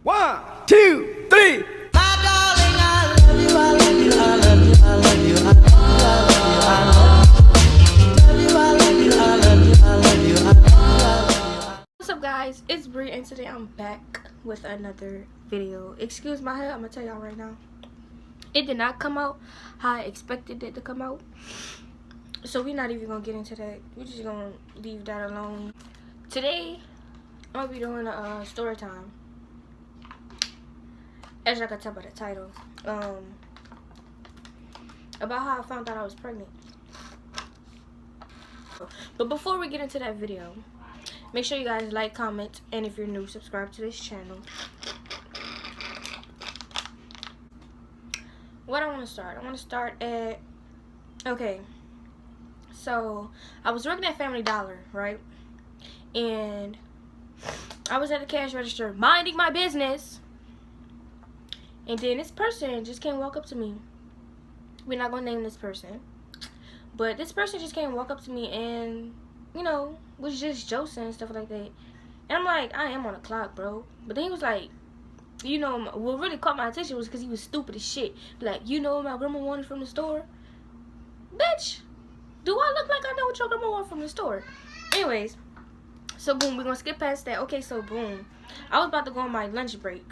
1, 2, 3. My darling, I love you, I love you, I love you, I love you, I love you, I love you, I love you, I love you, I love you, I love you, I love you. What's up, guys? It's Bree, and today I'm back with another video. Excuse my hair, I'm gonna tell y'all right now. It did not come out how I expected it to come out. So we're not even gonna get into that. We're just gonna leave that alone. Today, I'm gonna be doing a story time. As I can tell by the title. About how I found out I was pregnant. But before we get into that video, make sure you guys like, comment, and if you're new, subscribe to this channel. What I want to start? I want to start at, okay, so I was working at Family Dollar, right? And I was at the cash register minding my business, and then this person just came walk up to me. We're not going to name this person, but this person just came walk up to me and, you know, was just joking and stuff like that. And I'm like, I am on the clock, bro. But then he was like, you know, what really caught my attention was because he was stupid as shit. Like, you know what my grandma wanted from the store? Bitch, do I look like I know what your grandma wanted from the store? Anyways, so boom, we're going to skip past that. Okay, so boom, I was about to go on my lunch break.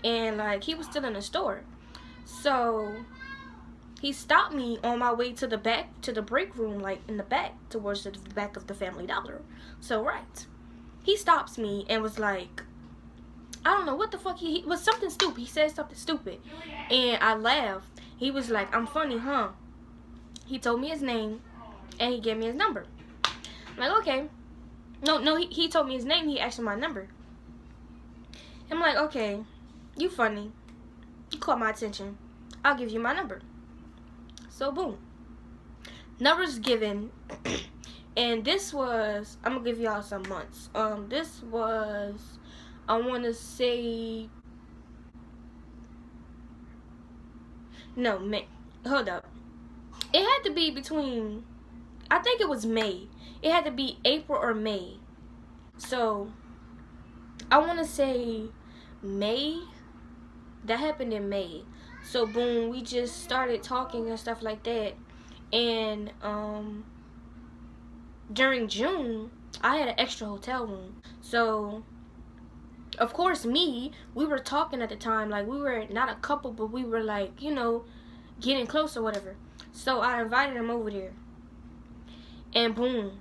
And, like, he was still in the store. So he stopped me on my way to the back, to the break room, like, in the back, towards the back of the Family Dollar. So, right. He stops me and was like, I don't know what the fuck he was, something stupid. He said something stupid. And I laughed. He was like, I'm funny, huh? He told me his name, and he gave me his number. I'm like, okay. No, he told me his name. He asked for my number. I'm like, okay, you funny. You caught my attention. I'll give you my number. So, boom. Numbers given. And this was, I'm going to give y'all some months. This was, I want to say, no, May. Hold up. It had to be between, I think it was May. It had to be April or May. So, I want to say May. That happened in May. So, boom, we just started talking and stuff like that. And, during June, I had an extra hotel room. So, of course, we were talking at the time. Like, we were not a couple, but we were, like, you know, getting close or whatever. So, I invited him over there. And, boom,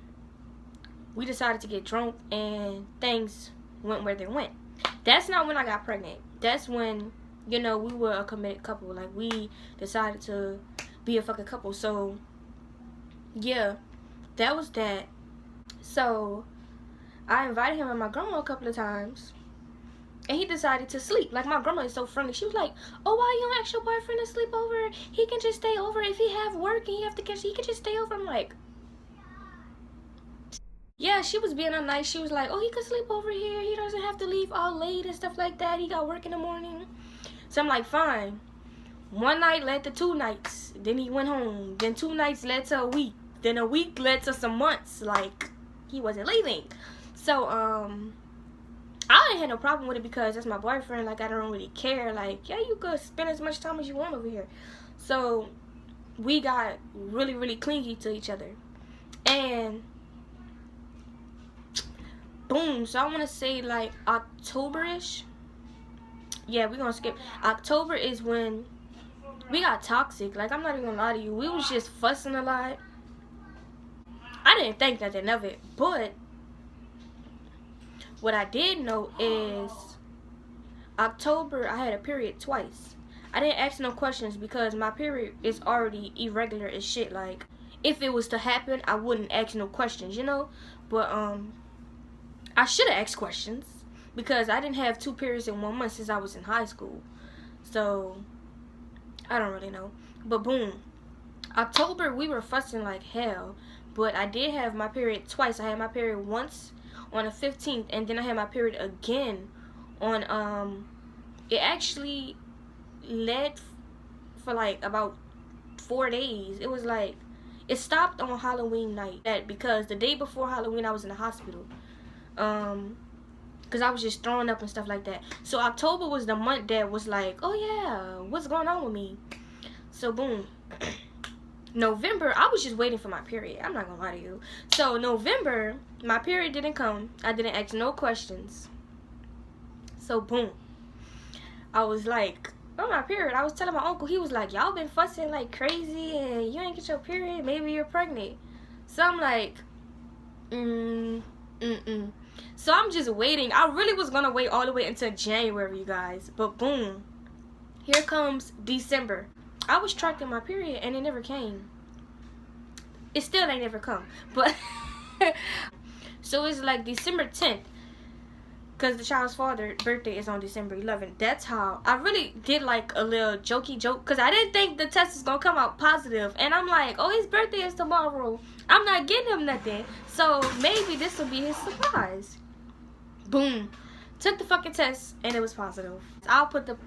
we decided to get drunk, and things went where they went. That's not when I got pregnant. That's when, you know, we were a committed couple. Like, we decided to be a fucking couple. So, yeah, that was that. So, I invited him and my grandma a couple of times. And he decided to sleep. Like, my grandma is so friendly. She was like, oh, why you don't ask your boyfriend to sleep over? He can just stay over. If he have work and he have to catch, he can just stay over. I'm like, yeah, she was being nice. She was like, oh, he could sleep over here. He doesn't have to leave all late and stuff like that. He got work in the morning. So I'm like, fine. One night led to 2 nights. Then he went home. Then 2 nights led to a week. Then a week led to some months. Like, he wasn't leaving. So, I didn't have no problem with it because that's my boyfriend. Like, I don't really care. Like, yeah, you could spend as much time as you want over here. So, we got really, really clingy to each other. And boom, so I want to say like October-ish. Yeah, we're going to skip. October is when we got toxic. Like, I'm not even going to lie to you. We was just fussing a lot. I didn't think nothing of it. But what I did know is October, I had a period twice. I didn't ask no questions because my period is already irregular as shit. Like, if it was to happen, I wouldn't ask no questions, you know? But, I should have asked questions because I didn't have 2 periods in 1 month since I was in high school. So, I don't really know. But boom, October, we were fussing like hell. But I did have my period twice. I had my period once on the 15th, and then I had my period again on, it actually led for like about 4 days. It was like, it stopped on Halloween night. Because the day before Halloween, I was in the hospital. because I was just throwing up and stuff like that. So October was the month that was like, oh yeah, what's going on with me? So boom. November, I was just waiting for my period. I'm not gonna lie to you. So November, my period didn't come. I didn't ask no questions. So boom. I was like, on my period, I was telling my uncle, he was like, y'all been fussing like crazy and you ain't get your period, maybe you're pregnant. So I'm like, So I'm just waiting. I really was gonna wait all the way until January, you guys. But boom, here comes December. I was tracking my period and it never came. It still ain't never come. But so it's like December 10th. Because the child's father's birthday is on December 11th. That's how I really did like a little jokey joke. Because I didn't think the test was going to come out positive. And I'm like, oh, his birthday is tomorrow. I'm not getting him nothing. So maybe this will be his surprise. Boom. Took the fucking test and it was positive. I'll put the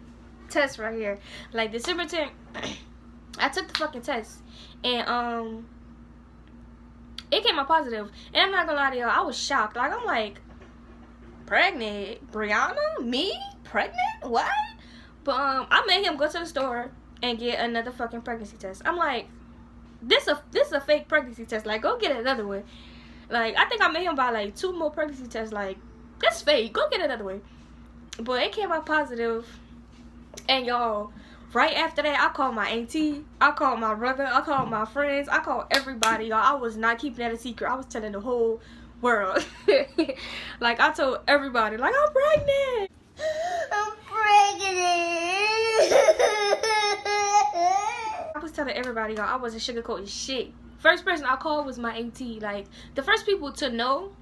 test right here. Like December 10th, I took the fucking test. And it came out positive. And I'm not going to lie to y'all, I was shocked. Like, I'm like, pregnant? Brianna? Me? Pregnant? What? But I made him go to the store and get another fucking pregnancy test. I'm like, this a fake pregnancy test. Like, go get another one. Like, I think I made him buy like 2 more pregnancy tests. Like, that's fake. Go get another one. But it came out positive. And y'all, right after that, I called my auntie, I called my brother, I called my friends, I called everybody, y'all. I was not keeping that a secret. I was telling the whole world. Like, I told everybody, like, I'm pregnant. I'm pregnant. I was telling everybody, y'all, I wasn't sugarcoating shit. First person I called was my auntie. Like, the first people to know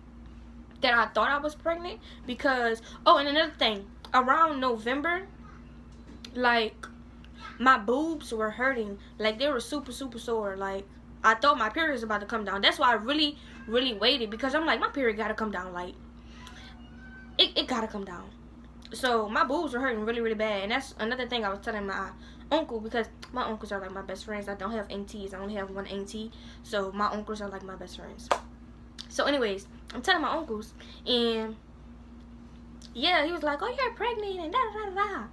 that I thought I was pregnant. Because, oh, and another thing, around November, like, my boobs were hurting. Like, they were super, super sore. Like, I thought my period was about to come down. That's why I really waited, because I'm like, my period gotta come down. Like, it gotta come down. So my boobs were hurting really bad. And that's another thing I was telling my uncle, because my uncles are like my best friends. I don't have aunties. I only have one auntie. So my uncles are like my best friends. So anyways, I'm telling my uncles, and yeah, he was like, oh, you're pregnant and da.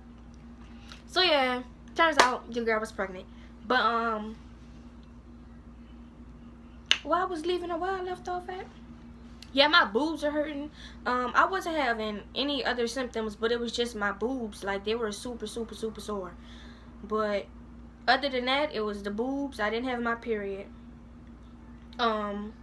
So yeah, turns out your girl was pregnant. But while I was leaving, where I left off at, yeah, my boobs are hurting. I wasn't having any other symptoms, but it was just my boobs. Like, they were super sore. But other than that, it was the boobs. I didn't have my period. And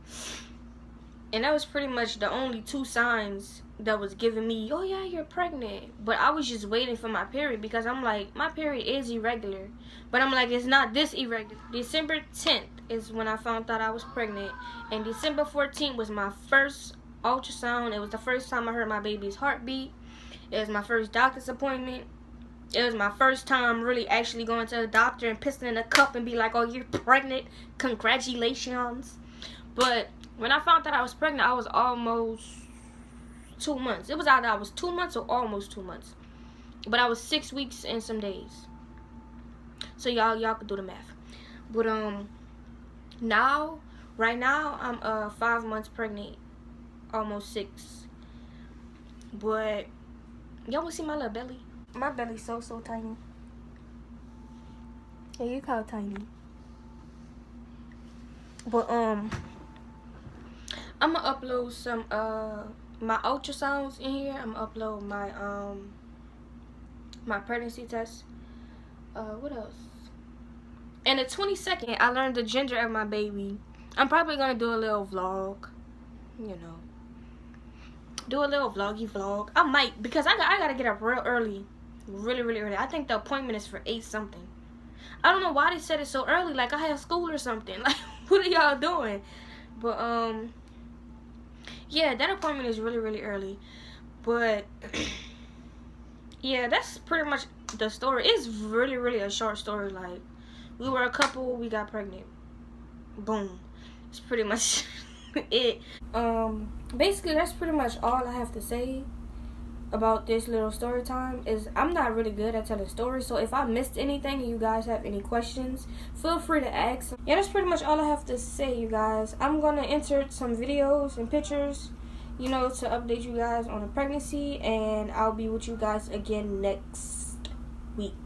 that was pretty much the only 2 signs that was giving me, oh yeah, you're pregnant. But I was just waiting for my period, because I'm like, my period is irregular. But I'm like, it's not this irregular. December 10th is when I found out I was pregnant. And December 14th was my first ultrasound. It was the first time I heard my baby's heartbeat. It was my first doctor's appointment. It was my first time really actually going to the doctor and pissing in a cup and be like, oh, you're pregnant. Congratulations. But when I found out I was pregnant, I was almost 2 months. It was either I was 2 months or almost 2 months. But I was 6 weeks and some days. So y'all could do the math. But right now I'm 5 months pregnant, almost 6. But y'all wanna see my little belly? My belly's so tiny. Yeah, you call it tiny. But I'm gonna upload some my ultrasounds in here. I'm gonna upload my my pregnancy test. What else? And the 22nd, I learned the gender of my baby. I'm probably gonna do a little vlog, you know. Do a little vloggy vlog. I might, because I gotta get up real early, really early. I think the appointment is for 8 something. I don't know why they said it so early. Like, I have school or something. Like, what are y'all doing? But yeah, that appointment is really early. But yeah, that's pretty much the story. It's really a short story. Like, we were a couple, we got pregnant. Boom. It's pretty much it. Basically, that's pretty much all I have to say about this little story time. Is I'm not really good at telling stories, so if I missed anything and you guys have any questions, feel free to ask. Yeah, that's pretty much all I have to say, you guys. I'm gonna insert some videos and pictures you know, to update you guys on the pregnancy, and I'll be with you guys again next week.